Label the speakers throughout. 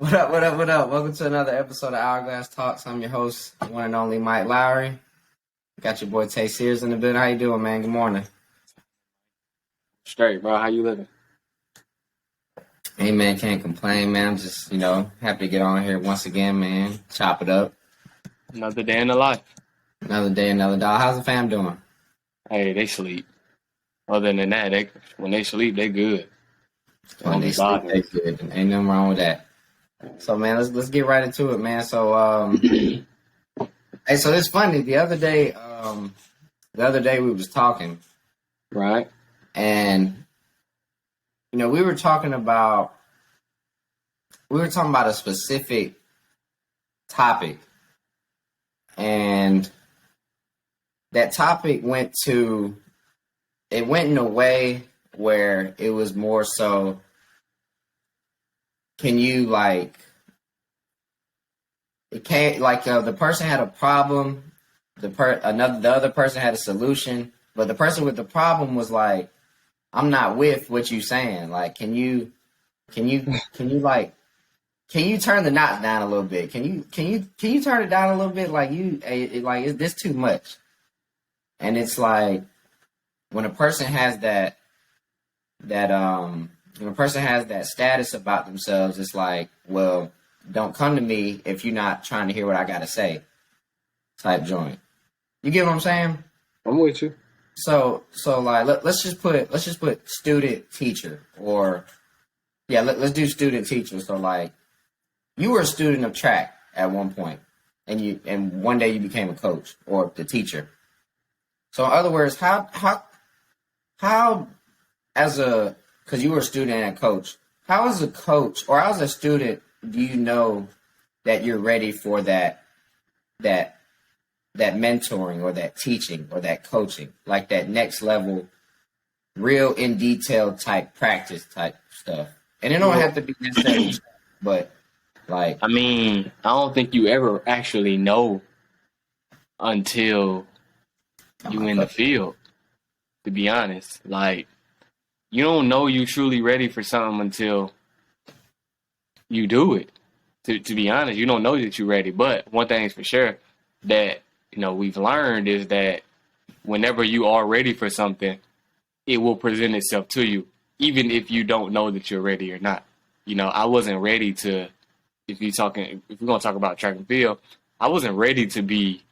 Speaker 1: What up, what up, what up? Welcome to another episode of Hourglass Talks. I'm your host, one and only Mike Lowry. Got your boy Tay Sears in the building. How you doing, man? Good morning.
Speaker 2: Straight, bro. How you living?
Speaker 1: Hey, man, can't complain, man. I'm just, happy to get on here once again, man. Chop it up.
Speaker 2: Another day in the life.
Speaker 1: Another day, another dollar. How's the fam doing?
Speaker 2: Hey, they sleep. Other than that, when they sleep, they good.
Speaker 1: When they sleep, they good. Ain't nothing wrong with that. So, man, let's get right into it, man. So, hey, so it's funny. The other day we was talking,
Speaker 2: right?
Speaker 1: And we were talking about a specific topic, and that topic went in a way where it was more so, can you the person had a problem, the other person had a solution, but the person with the problem was like, I'm not with what you saying. Like, can you turn the knots down a little bit? Can you turn it down a little bit? Like, is this too much? And it's like, when a person has that status about themselves, it's like, well, don't come to me if you're not trying to hear what I got to say, type joint. You get what I'm saying?
Speaker 2: I'm with you.
Speaker 1: So like, let's just put student teacher, or let's do student teacher. So like, you were a student of track at one point, and one day you became a coach or the teacher. So in other words, because you were a student and a coach, how as a coach or as a student do you know that you're ready for that mentoring or that teaching or that coaching, like that next level, real in detail type practice type stuff? And it don't have to be necessarily, but like,
Speaker 2: I mean, I don't think you ever actually know until you in the field, to be honest. Like, you don't know you truly ready for something until you do it. To be honest, you don't know that you're ready. But one thing is for sure that, we've learned is that whenever you are ready for something, it will present itself to you, even if you don't know that you're ready or not. I wasn't ready to, if we're going to talk about track and field, I wasn't ready to be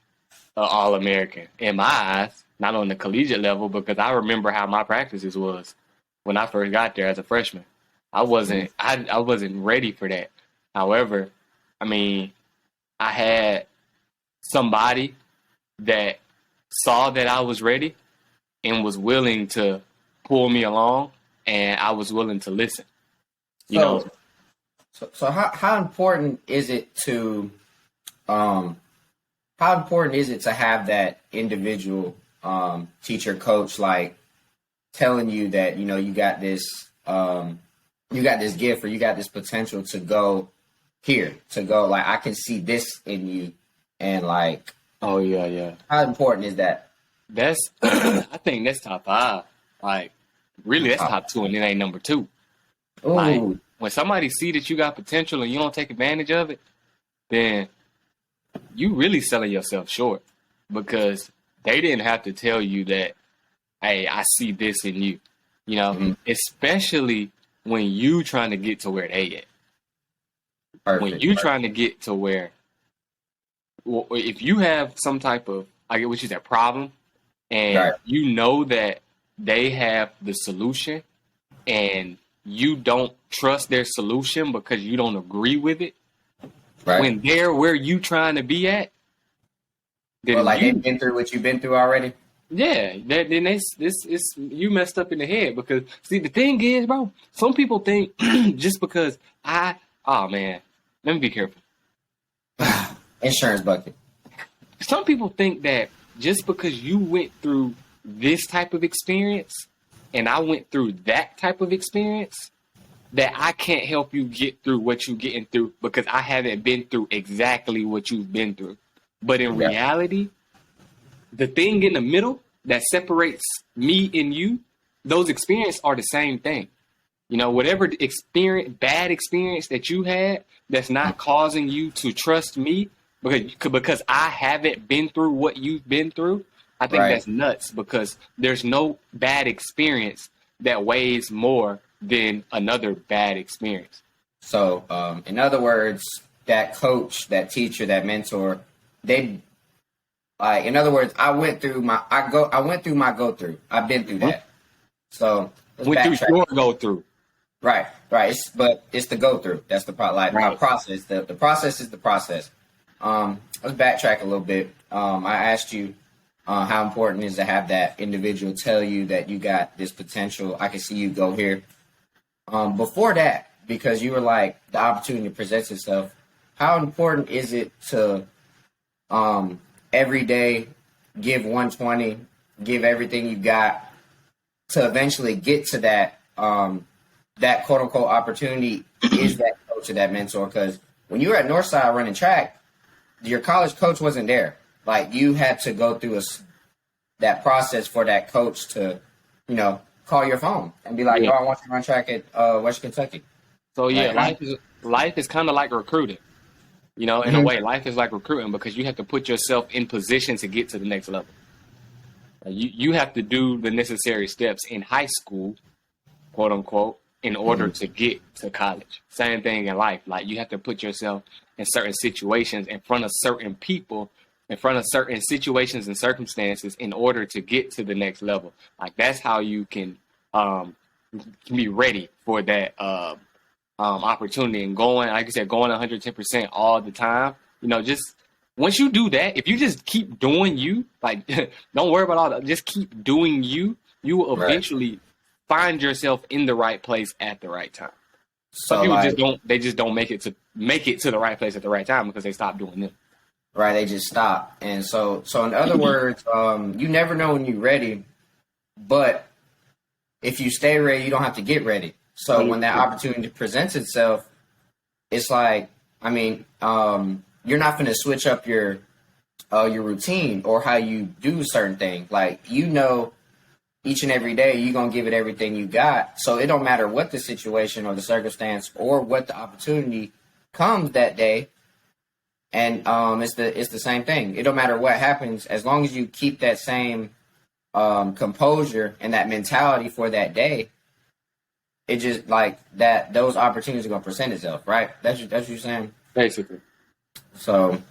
Speaker 2: an All-American in my eyes, not on the collegiate level, because I remember how my practices was when I first got there as a freshman. I wasn't ready for that. However, I mean, I had somebody that saw that I was ready and was willing to pull me along, and I was willing to listen.
Speaker 1: So how important is it to have that individual teacher coach, like, telling you that you got this gift, or you got this potential to go here, like, I can see this in you, and like,
Speaker 2: oh yeah,
Speaker 1: how important is that?
Speaker 2: That's I think that's top 5. Like, really, that's top 2, and it ain't number 2.
Speaker 1: Ooh.
Speaker 2: Like, when somebody see that you got potential and you don't take advantage of it, then you really selling yourself short, because they didn't have to tell you that, hey, I see this in you, especially when you trying to get to where they at. When you trying to get to where, well, if you have some type of, I get what you said, problem, and you know that they have the solution, and you don't trust their solution because you don't agree with it, when they're where you trying to be at, then
Speaker 1: they've been through what you've been through already.
Speaker 2: Yeah, then it's you messed up in the head, because see, the thing is, bro, some people think just because let me be careful.
Speaker 1: Insurance bucket.
Speaker 2: Some people think that just because you went through this type of experience and I went through that type of experience, that I can't help you get through what you're getting through because I haven't been through exactly what you've been through. But in reality, the thing in the middle that separates me and you, those experiences are the same thing. You know, whatever bad experience that you had that's not causing you to trust me because I haven't been through what you've been through, I think
Speaker 1: Right.
Speaker 2: that's nuts because there's no bad experience that weighs more than another bad experience.
Speaker 1: So, in other words, that coach, that teacher, that mentor, they, in other words, I went through my go through. I've been through that. So let's
Speaker 2: Went through
Speaker 1: backtrack.
Speaker 2: your go through.
Speaker 1: Right, right. But it's the go through. That's the part. Like my
Speaker 2: Right.
Speaker 1: process. The process is the process. Let's backtrack a little bit. I asked you how important it is to have that individual tell you that you got this potential. I can see you go here. Before that, because you were like the opportunity presents itself. How important is it to every day give 120, give everything you got to eventually get to that that quote unquote opportunity is that coach or that mentor? Because when you were at Northside running track, your college coach wasn't there. Like you had to go through that process for that coach to, call your phone and be like,
Speaker 2: Yeah.
Speaker 1: "Yo, I want you to run track at West Kentucky."
Speaker 2: So yeah,
Speaker 1: Right.
Speaker 2: life is kind of like recruiting. You know, in a way, life is like recruiting because you have to put yourself in position to get to the next level. You have to do the necessary steps in high school, quote unquote, in order to get to college. Same thing in life. Like you have to put yourself in certain situations in front of certain people, in front of certain situations and circumstances in order to get to the next level. Like that's how you can be ready for that opportunity and going, like I said, going 110% all the time. You know, just once you do that, if you just keep doing you, like don't worry about all that, just keep doing you, you will
Speaker 1: Right.
Speaker 2: eventually find yourself in the right place at the right time. Some
Speaker 1: So
Speaker 2: people
Speaker 1: like,
Speaker 2: just don't make it to the right place at the right time because they stop doing them.
Speaker 1: right, they just stop. And so in other words, you never know when you're ready, but if you stay ready, you don't have to get ready. So when that opportunity presents itself, it's like, I mean, you're not going to switch up your routine or how you do certain things. Like, each and every day, you're going to give it everything you got. So it don't matter what the situation or the circumstance or what the opportunity comes that day. And it's the same thing. It don't matter what happens as long as you keep that same composure and that mentality for that day. It just like that; those opportunities are going to present itself, right? That's what you're saying.
Speaker 2: Basically.
Speaker 1: So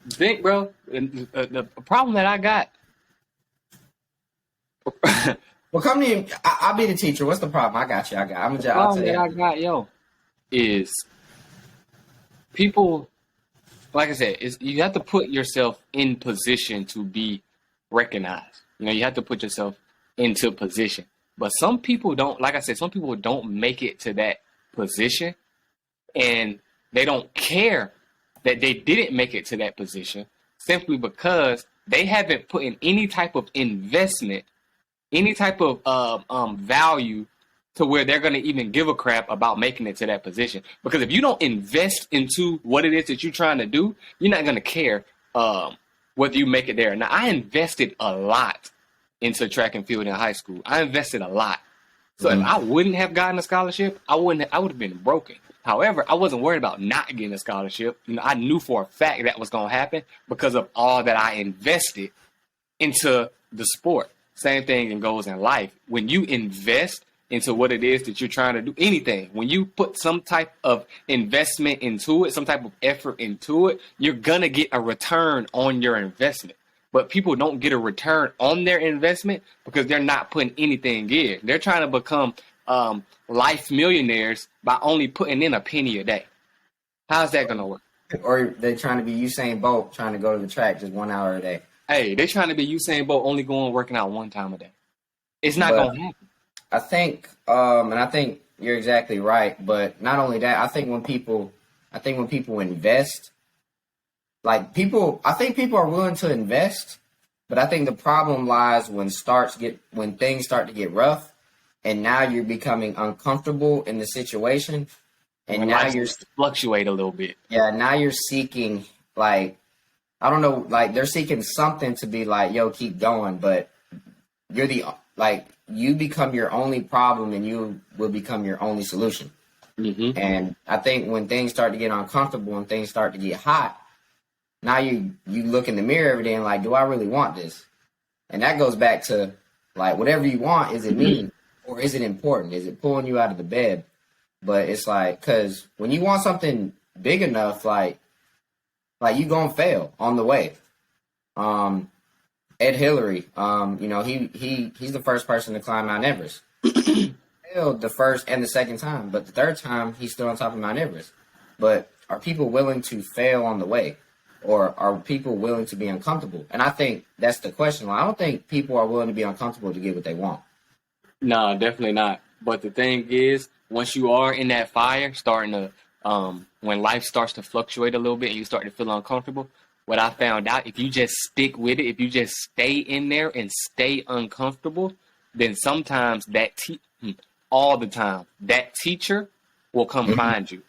Speaker 2: Think, bro, the problem that I got.
Speaker 1: well, come to you. I'll be the teacher. What's the problem? I got you. I'm a
Speaker 2: The
Speaker 1: I'll tell
Speaker 2: problem that I
Speaker 1: you.
Speaker 2: got, yo, is people, like I said, is you have to put yourself in position to be recognized. You know, you have to put yourself into position. But some people don't, like I said, some people don't make it to that position and they don't care that they didn't make it to that position simply because they haven't put in any type of investment, any type of value to where they're going to even give a crap about making it to that position. Because if you don't invest into what it is that you're trying to do, you're not going to care whether you make it there. Now, I invested a lot into track and field in high school. I invested a lot. So if I wouldn't have gotten a scholarship, I would have been broken. However, I wasn't worried about not getting a scholarship. You know, I knew for a fact that was going to happen because of all that I invested into the sport. Same thing goes in life. When you invest into what it is that you're trying to do, anything, when you put some type of investment into it, some type of effort into it, you're going to get a return on your investment. But people don't get a return on their investment because they're not putting anything in. They're trying to become life millionaires by only putting in a penny a day. How's that going to work?
Speaker 1: Or they're trying to be Usain Bolt, trying to go to the track just 1 hour a day.
Speaker 2: Hey, they're trying to be Usain Bolt, only going working out one time a day. It's not
Speaker 1: But
Speaker 2: going to happen.
Speaker 1: I think, and I think you're exactly right. But not only that, I think when people invest, I think people are willing to invest, but I think the problem lies when things start to get rough, and now you're becoming uncomfortable in the situation, and
Speaker 2: When
Speaker 1: now
Speaker 2: life
Speaker 1: you're
Speaker 2: fluctuate a little bit.
Speaker 1: now you're seeking, like, I don't know, like they're seeking something to be like, yo, keep going, but like you become your only problem and you will become your only solution.
Speaker 2: Mm-hmm.
Speaker 1: And I think when things start to get uncomfortable and things start to get hot, now you look in the mirror every day and like, do I really want this? And that goes back to like whatever you want, is it meaning or is it important? Is it pulling you out of the bed? But it's like, because when you want something big enough, like you gonna fail on the way. Ed Hillary, he's the first person to climb Mount Everest. Failed the first and the second time, but the third time he's still on top of Mount Everest. But are people willing to fail on the way, or are people willing to be uncomfortable? And I think that's the question. I don't think people are willing to be uncomfortable to get what they want.
Speaker 2: No, definitely not. But the thing is, once you are in that fire, starting to when life starts to fluctuate a little bit and you start to feel uncomfortable, what I found out, if you just stick with it, if you just stay in there and stay uncomfortable, then sometimes all the time, that teacher will come find you.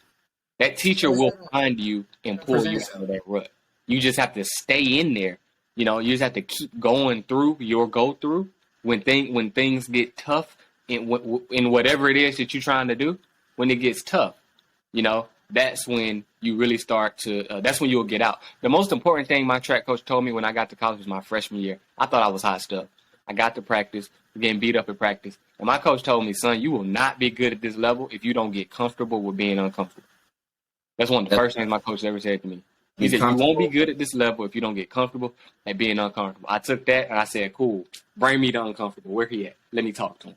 Speaker 2: That teacher will find you and pull you out of that rut. You just have to stay in there. You just have to keep going through your go through when things get tough in whatever it is that you're trying to do. When it gets tough, that's when you really start to. That's when you'll get out. The most important thing my track coach told me when I got to college was my freshman year. I thought I was hot stuff. I got to practice, getting beat up at practice, and my coach told me, "Son, you will not be good at this level if you don't get comfortable with being uncomfortable." That's one of the first things my coach ever said to me. He said, "You won't be good at this level if you don't get comfortable at being uncomfortable." I took that and I said, "Cool, bring me the uncomfortable. Where he at? Let me talk to him."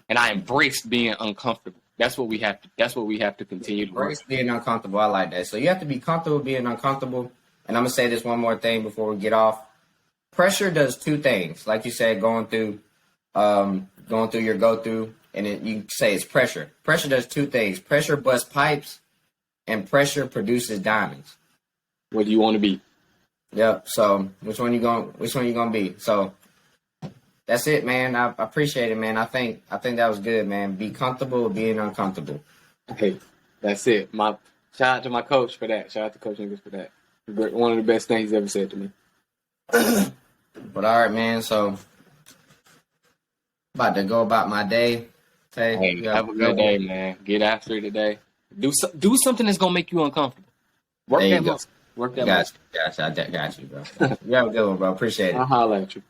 Speaker 2: And I embraced being uncomfortable. That's what we have to. That's what we have to continue to
Speaker 1: embrace being uncomfortable. I like that. So you have to be comfortable being uncomfortable. And I'm gonna say this one more thing before we get off. Pressure does two things, like you said, going through your go through, and you say it's pressure. Pressure does two things. Pressure busts pipes, and pressure produces diamonds.
Speaker 2: What do you want to be?
Speaker 1: Yep. So which one you gonna be? So that's it, man. I appreciate it, man. I think that was good, man. Be comfortable being uncomfortable.
Speaker 2: Hey, that's it. Shout out to my coach for that. Shout out to Coach English for that. One of the best things he's ever said to me.
Speaker 1: But all right, man. So about to go about my day.
Speaker 2: Hey, have a good day, man. Get after it today. Do something that's gonna make you uncomfortable. Work that muscle. Work that muscle.
Speaker 1: Gotcha. I got you, bro. You have a good one, bro. Appreciate it.
Speaker 2: I'll holler at you.